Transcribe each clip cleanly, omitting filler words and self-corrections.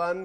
1,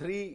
3,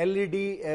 LED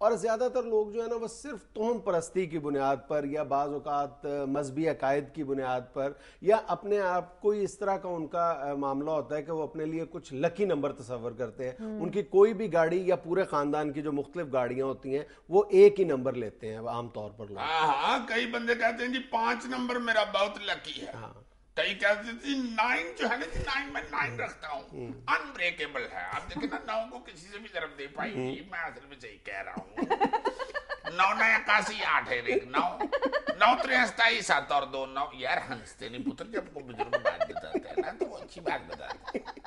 اور زیادہ تر لوگ جو ہے نا وہ صرف توہم پرستی کی بنیاد پر یا بعض اوقات مذہبی عقائد کی بنیاد پر یا اپنے آپ کوئی اس طرح کا ان کا معاملہ ہوتا ہے کہ وہ اپنے لیے کچھ لکی نمبر تصور کرتے ہیں. ان کی کوئی بھی گاڑی یا پورے خاندان کی جو مختلف گاڑیاں ہوتی ہیں وہ ایک ہی نمبر لیتے ہیں عام طور پر لوگ. ہاں کئی بندے کہتے ہیں جی 5 نمبر میرا بہت لکی ہے. کئی کہتے تھے 9 جو ہے نا جی 9 میں 9 رکھتا ہوں انبریکیبل ہے. آپ دیکھیں نا 9 کو کسی سے بھی طرف دے پائی نہیں. میں اصل میں صحیح کہہ رہا ہوں. 9 9 81 8 ہے ایک 9 9 63 7 اور 2 9. یار ہنستے نہیں پتر جب کو بزرگ بات بتاتے ہیں نا تو وہ اچھی بات بتاتے ہیں.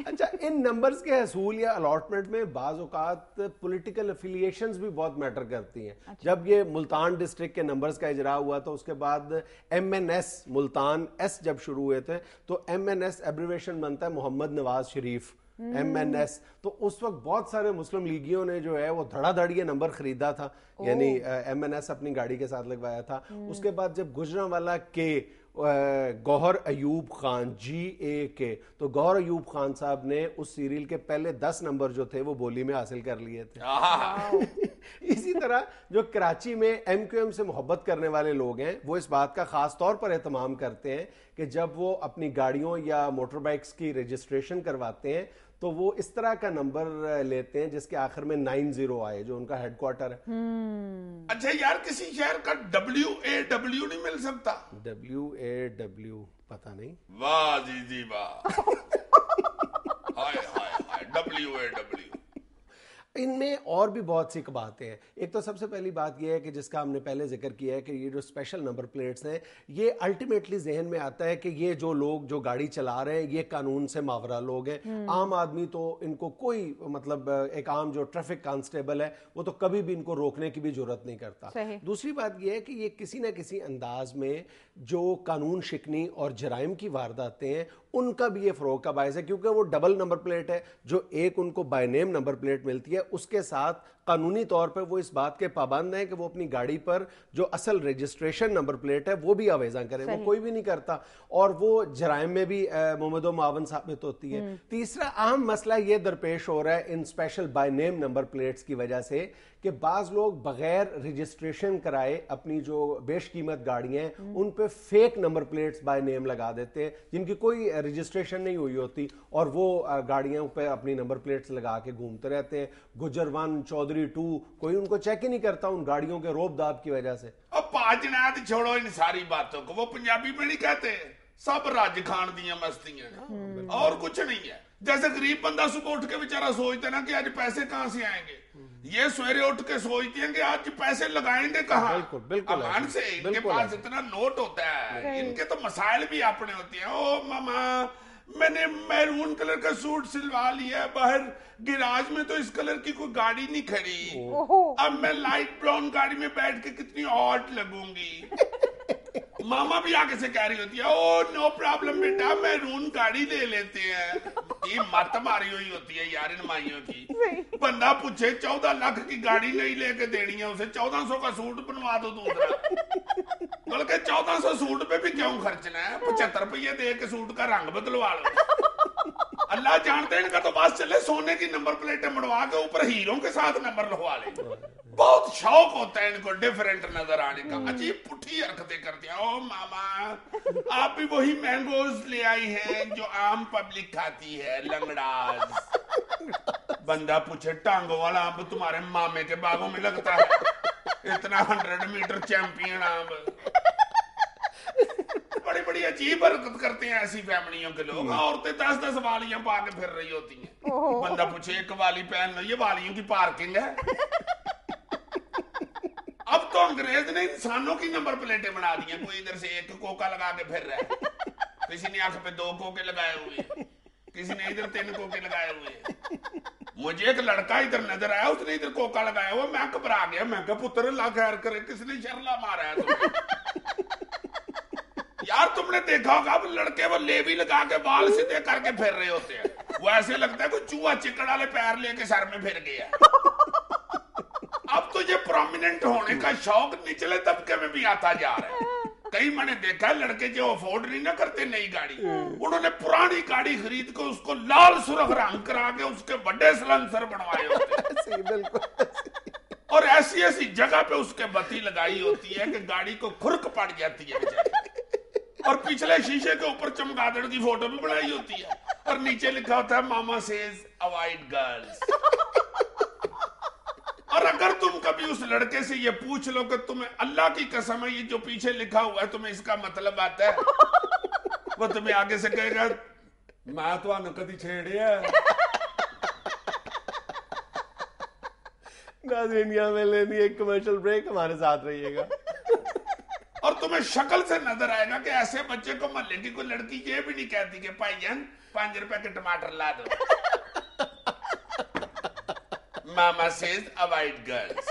اچھا ان نمبرز کے حصول یا الاٹمنٹ میں بعض اوقات پولیٹیکل افیلیشنز بھی بہت میٹر کرتی ہیں. جب یہ ملتان ڈسٹرکٹ کے نمبرز کا اجرا ہوا تو اس کے بعد ایم این ایس ملتان ایس جب شروع ہوئے تھے تو ایم این ایس ایبریویشن بنتا ہے محمد Nawaz Sharif M N S. تو اس وقت بہت سارے مسلم لیگیوں نے جو ہے وہ دھڑا دھڑ یہ نمبر خریدا تھا, یعنی ایم این ایس اپنی گاڑی کے ساتھ لگوایا تھا. اس کے بعد جب گجرانوالا کے گوہر ایوب خان جی اے کے, تو گوہر ایوب خان صاحب نے اس سیریل کے پہلے 10 نمبر جو تھے وہ بولی میں حاصل کر لیے تھے. اسی طرح جو کراچی میں ایم کیو ایم سے محبت کرنے والے لوگ ہیں وہ اس بات کا خاص طور پر اہتمام کرتے ہیں کہ جب وہ اپنی گاڑیوں یا موٹر بائکس کی رجسٹریشن کرواتے ہیں تو وہ اس طرح کا نمبر لیتے ہیں جس کے آخر میں 90 آئے, جو ان کا ہیڈ کوارٹر ہے. اچھا یار کسی شہر کا WAW نہیں مل سکتا؟ WAW پتہ نہیں. واہ جی جی واہ. ہائے ہائے ہائے WAW. ان میں اور بھی بہت سی باتیں ہیں. ایک تو سب سے پہلی بات یہ ہے کہ جس کا ہم نے پہلے ذکر کیا ہے کہ یہ جو اسپیشل نمبر پلیٹس ہیں یہ الٹیمیٹلی ذہن میں آتا ہے کہ یہ جو لوگ جو گاڑی چلا رہے ہیں یہ قانون سے ماورا لوگ ہیں. عام آدمی تو ان کو کوئی مطلب ایک عام جو ٹریفک کانسٹیبل ہے وہ تو کبھی بھی ان کو روکنے کی بھی ضرورت نہیں کرتا. دوسری بات یہ ہے کہ یہ کسی نہ کسی انداز میں جو قانون شکنی اور جرائم کی وارداتیں ہیں ان کا بھی یہ فروغ کا باعث ہے, کیونکہ وہ ڈبل نمبر پلیٹ ہے. جو ایک ان کو بائی نیم نمبر پلیٹ ملتی ہے اس کے ساتھ قانونی طور پہ وہ اس بات کے پابند ہیں کہ وہ اپنی گاڑی پر جو اصل رجسٹریشن نمبر پلیٹ ہے وہ بھی آویزاں کریں. وہ کوئی بھی نہیں کرتا اور وہ جرائم میں بھی ممد و معاون ثابت ہوتی ہے. تیسرا اہم مسئلہ یہ درپیش ہو رہا ہے ان special by name number plates کی وجہ سے کہ بعض لوگ بغیر رجسٹریشن کرائے اپنی جو بیش قیمت گاڑیاں ہیں ان پہ fake number plates by name لگا دیتے ہیں جن کی کوئی رجسٹریشن نہیں ہوئی ہوتی, اور وہ گاڑیوں پہ اپنی نمبر پلیٹس لگا کے گھومتے رہتے ہیں. گجر 1 چودھری 2 کوئی ان کو چیک ہی نہیں کرتا ان گاڑیوں کے روب داب کی وجہ سے. اب 5 نات چھوڑو ان ساری باتوں کو, وہ پنجابی میں نہیں کہتے سب راج کھان دیاں مستیاں اور کچھ نہیں ہے. جیسے غریب بندہ صبح اٹھ کے بیچارہ سوچتا نا کہ آج پیسے کہاں سے آئیں گے, یہ سویرے اٹھ کے سوچتے ہیں کہ آج پیسے لگائیں گے کہاں. امان سے ان کے پاس اتنا نوٹ ہوتا ہے, ان کے تو مسائل بھی اپنے ہوتے ہیں. او ماما میں نے میرون کلر کا سوٹ سلوا لیا ہے, باہر گراج میں تو اس کلر کی کوئی گاڑی نہیں کھڑی, اب میں لائٹ براؤن گاڑی میں بیٹھ کے کتنی آٹ لگوں گی. ماما بھی آگے سے کہہ رہی ہوتی ہے او نو پرابلم بیٹا میرون گاڑی لے لیتے ہیں. یہ مات ماری ہوئی ہوتی ہے یار ان مائیوں کی. بندہ پوچھے 14 لاکھ کی گاڑی نہیں لے کے دینی ہے اسے, 1400 کا سوٹ بنوا دو دوسرا. بلکہ 1400 سوٹ پہ بھی کیوں خرچنا ہے, 75 روپیے دے کے سوٹ کا رنگ بدلوا لو. اللہ جانتے ہیں ان کا تو بس چلے سونے کی نمبر پلیٹیں مڑوا کے اوپر ہیروں کے ساتھ نمبر لگوا لے. بہت شوق ہوتا ہے ان کو ڈیفرنٹ نظر آنے کا, عجیب پٹھی حرکتیں کرتے ہیں. او ماما آپ بھی وہی مینگوز لے آئی ہیں جو عام پبلک کھاتی ہے, لنگڑاز. بندہ پوچھے ٹانگوں والا آم تمہارے مامے کے باغوں میں لگتا ہے, اتنا 100 میٹر چیمپئن آم. بڑی بڑی عجیب حرکت کرتے ہیں ایسی فیملیوں کے لوگ. عورتیں 10 والیاں پا کے پھر رہی ہوتی ہیں. بندہ پوچھے ایک والی پہن لو, یہ والیوں کی پارکنگ ہے. اب تو انگریز نے انسانوں کی نمبر پلیٹیں بنا دی ہیں. کوئی ادھر سے ایک کوکا لگا کے پھر رہا ہے, کسی نے آنکھ پہ 2 کوکے لگائے ہوئے ہیں, کسی نے ادھر 3 کوکے لگائے ہوئے ہیں. مجھے ایک لڑکا ادھر نظر آیا, اس نے ادھر کوکا لگایا ہوا, میں گھبرا گیا. میں کہا پتر اللہ خیر کرے, کس نے شرلا مارا ہے تمہیں؟ یار تم نے دیکھا ہوگا اب لڑکے وہ لیوی لگا کے بال سیدھے کر کے پھر رہے ہوتے ہیں, وہ ایسے لگتا ہے کوئی چوہا چکڑ والے پیر لے کے سر میں پھر گیا. اب تو یہ پرومیننٹ ہونے کا شوق نچلے طبقے میں بھی آتا جا رہا ہے. کئی میں نے دیکھا لڑکے جو افورڈ نہیں نہ کرتے نئی گاڑی, انہوں نے پرانی گاڑی خرید کے اس کو لال سرخ رنگ کرا کے اس کے بڑے سلنسر بنوائے ہوتے ہیں. اور ایسی ایسی جگہ پہ اس کے بتی لگائی ہوتی ہے کہ گاڑی کو کھرک پڑ جاتی ہے بیچاری، اور پچھلے شیشے کے اوپر چمگادڑ کی فوٹو بھی بنائی ہوتی ہے، اور نیچے لکھا ہوتا ہے ماما سیز اوائڈ گرلز۔ اور اگر تم کبھی اس لڑکے سے یہ پوچھ لو کہ تمہیں اللہ کی قسم ہے یہ جو پیچھے لکھا ہوا ہے تمہیں اس کا مطلب آتا ہے، وہ تمہیں آگے سے کہے گا میں تو آنو کدی چھیڑیا۔ ناظرین یہاں میں لینی ایک کمرشل بریک، ہمارے ساتھ رہیے گا۔ اور تمہیں شکل سے نظر آئے گا کہ ایسے بچے کو محلے کی کوئی لڑکی یہ بھی نہیں کہتی کہ بھائی جان 5 روپے کے ٹماٹر لا دو۔ ماما سیز اوائڈ گرلز۔